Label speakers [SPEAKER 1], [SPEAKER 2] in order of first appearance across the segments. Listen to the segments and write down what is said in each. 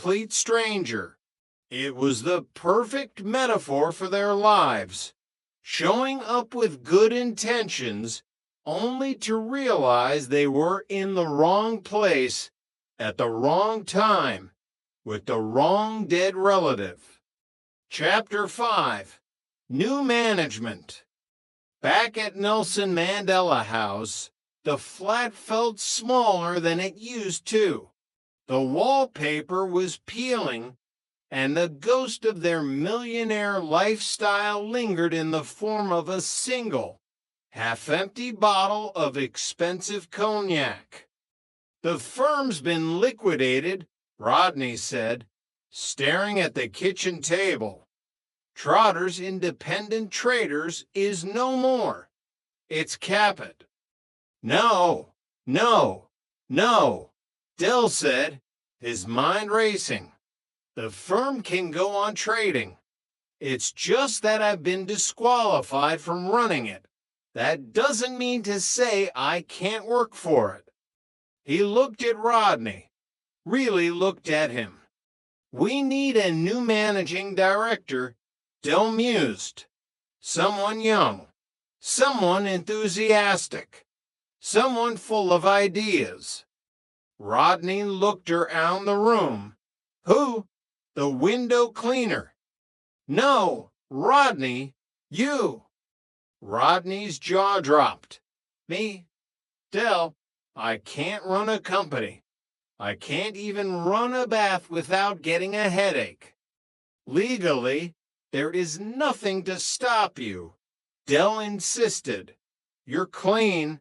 [SPEAKER 1] complete stranger. It was the perfect metaphor for their lives, showing up with good intentions only to realize they were in the wrong place at the wrong time with the wrong dead relative. Chapter 5. New Management. Back at Nelson Mandela House, the flat felt smaller than it used to. The wallpaper was peeling, and the ghost of their millionaire lifestyle lingered in the form of a single, half-empty bottle of expensive cognac. "The firm's been liquidated," Rodney said, staring at the kitchen table. "Trotter's Independent Traders is no more. It's caput." "No, no, no," Dell said, his mind racing. "The firm can go on trading. It's just that I've been disqualified from running it. That doesn't mean to say I can't work for it." He looked at Rodney, really looked at him. "We need a new managing director," Dell mused. "Someone young, someone enthusiastic, someone full of ideas." Rodney looked around the room. "Who? The window cleaner?" "No, Rodney, you." Rodney's jaw dropped. "Me? Dell, I can't run a company. I can't even run a bath without getting a headache." "Legally, there is nothing to stop you," Dell insisted. "You're clean.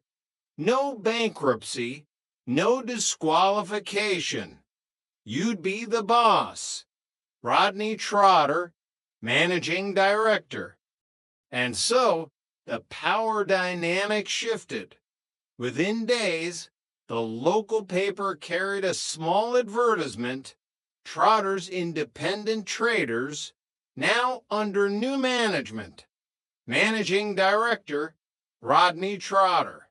[SPEAKER 1] No bankruptcy, no disqualification. You'd be the boss. Rodney Trotter, managing director." And so the power dynamic shifted. Within days, the local paper carried a small advertisement, "Trotter's Independent Traders, now under new management. Managing Director, Rodney Trotter."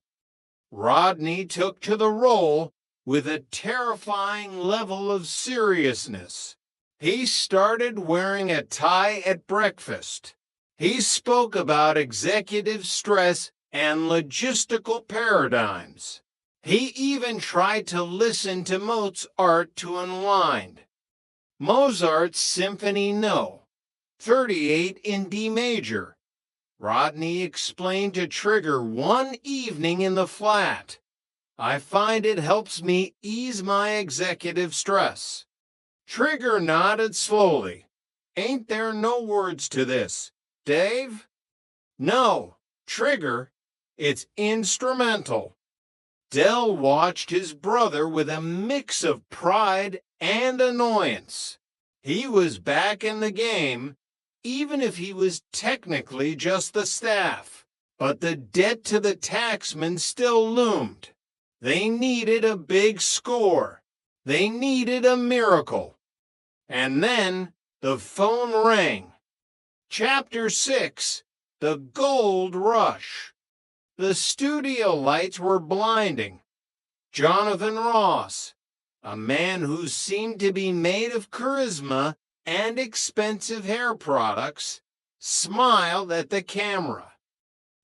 [SPEAKER 1] Rodney took to the role with a terrifying level of seriousness. He started wearing a tie at breakfast. He spoke about executive stress and logistical paradigms. He even tried to listen to Mozart to unwind. Mozart's Symphony No. 38 in D major. Rodney explained to Trigger one evening in the flat. "I find it helps me ease my executive stress." Trigger nodded slowly. "Ain't there no words to this, Dave?" "No, Trigger. It's instrumental." Dell watched his brother with a mix of pride and annoyance. He was back in the game, even if he was technically just the staff. But the debt to the taxman still loomed. They needed a big score. They needed a miracle. And then the phone rang. Chapter 6. The Gold Rush. The studio lights were blinding. Jonathan Ross, a man who seemed to be made of charisma and expensive hair products, smiled at the camera.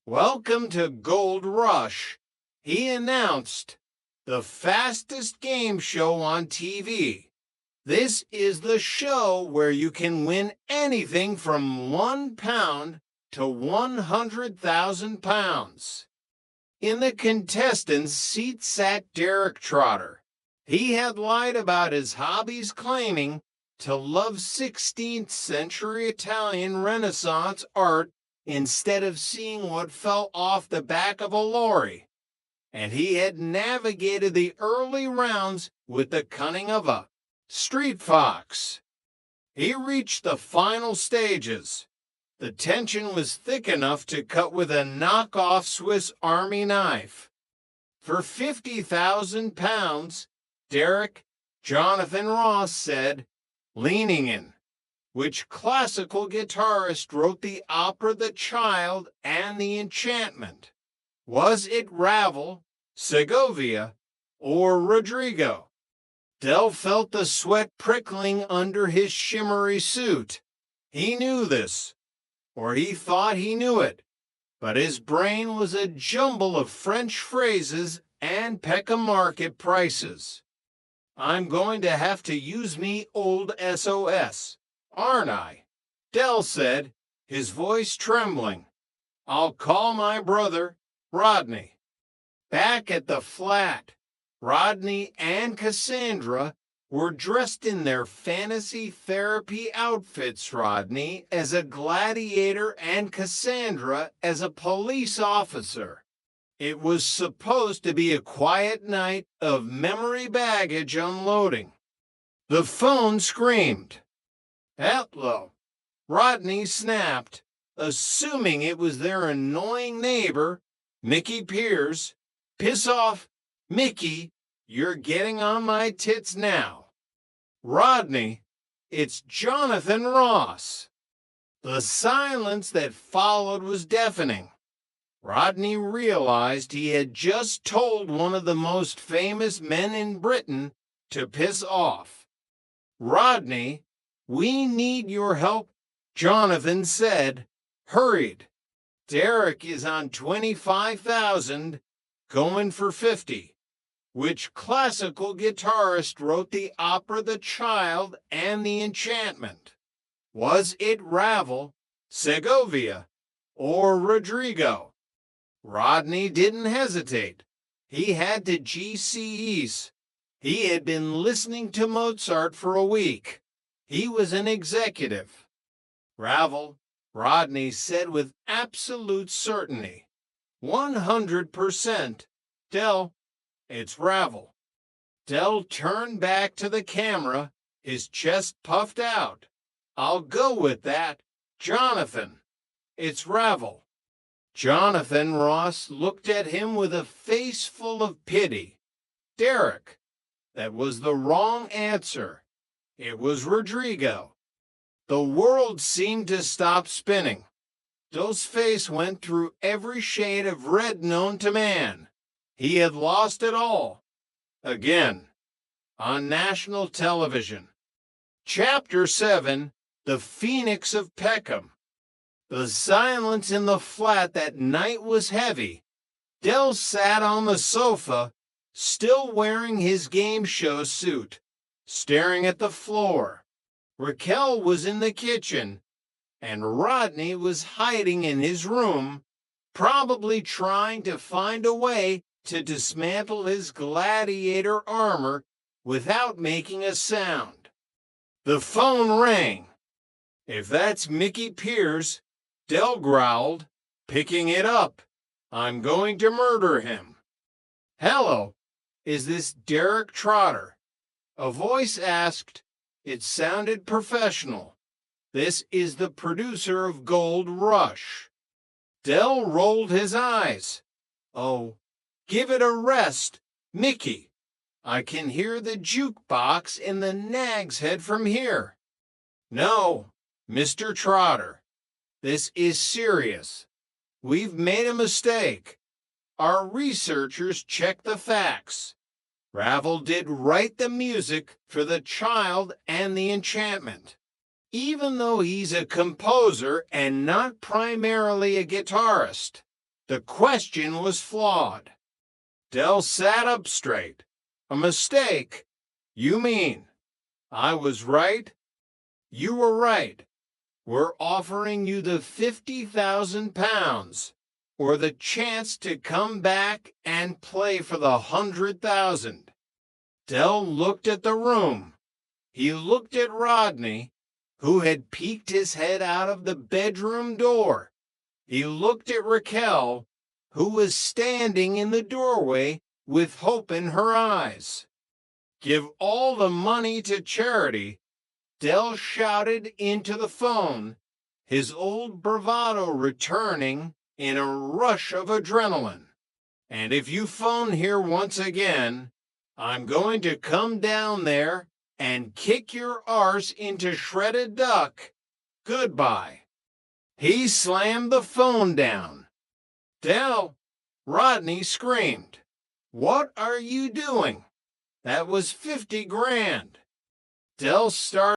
[SPEAKER 1] "Welcome to Gold Rush," he announced, "the fastest game show on TV. This is the show where you can win anything from £1 to 100,000 pounds." In the contestant's seat sat Derek Trotter. He had lied about his hobbies, claiming to love 16th century Italian Renaissance art instead of seeing what fell off the back of a lorry. And he had navigated the early rounds with the cunning of a street fox. He reached the final stages. The tension was thick enough to cut with a knockoff Swiss Army knife. For 50,000 pounds, Derek, Jonathan Ross said, leaning in. Which classical guitarist wrote the opera The Child and The Enchantment? Was it Ravel, Segovia, or Rodrigo? Del felt the sweat prickling under his shimmery suit. He knew this, or he thought he knew it, but his brain was a jumble of French phrases and Peckham market prices. I'm going to have to use me old SOS, aren't I? Del said, his voice trembling. I'll call my brother, Rodney. Back at the flat, Rodney and Cassandra were dressed in their fantasy therapy outfits, Rodney as a gladiator and Cassandra as a police officer. It was supposed to be a quiet night of memory baggage unloading. The phone screamed. Hello, Rodney snapped, assuming it was their annoying neighbor, Mickey Pierce. Piss off, Mickey, you're getting on my tits now. Rodney, it's Jonathan Ross. The silence that followed was deafening. Rodney realized he had just told one of the most famous men in Britain to piss off. Rodney, we need your help, Jonathan said, hurried. Derek is on 25,000, going for 50. Which classical guitarist wrote the opera The Child and the Enchantment? Was it Ravel, Segovia, or Rodrigo? Rodney didn't hesitate. He had to GCEs. He had been listening to Mozart for a week. He was an executive. Ravel, Rodney said with absolute certainty. 100%. Del, it's Ravel. Del turned back to the camera, his chest puffed out. I'll go with that. Jonathan, it's Ravel. Jonathan Ross looked at him with a face full of pity. Derek, that was the wrong answer. It was Rodrigo. The world seemed to stop spinning. Del's face went through every shade of red known to man. He had lost it all. Again. On national television. Chapter 7, The Phoenix of Peckham. The silence in the flat that night was heavy. Del sat on the sofa, still wearing his game show suit, staring at the floor. Raquel was in the kitchen, and Rodney was hiding in his room, probably trying to find a way to dismantle his gladiator armor without making a sound. The phone rang. If that's Mickey Pierce, Del growled, picking it up. I'm going to murder him. Hello, is this Derek Trotter? A voice asked. It sounded professional. This is the producer of Gold Rush. Del rolled his eyes. Oh, give it a rest, Mickey. I can hear the jukebox in the Nag's Head from here. No, Mr. Trotter. This is serious. We've made a mistake. Our researchers checked the facts. Ravel did write the music for The Child and the Enchantment. Even though he's a composer and not primarily a guitarist, the question was flawed. Del sat up straight. A mistake? You mean? I was right? You were right. We're offering you the 50,000 pounds, or the chance to come back and play for the 100,000. Del looked at the room. He looked at Rodney, who had peeked his head out of the bedroom door. He looked at Raquel, who was standing in the doorway with hope in her eyes. Give all the money to charity, Del shouted into the phone, his old bravado returning in a rush of adrenaline. And if you phone here once again, I'm going to come down there and kick your arse into shredded duck. Goodbye. He slammed the phone down. Del, Rodney screamed. What are you doing? That was 50 grand. Dell started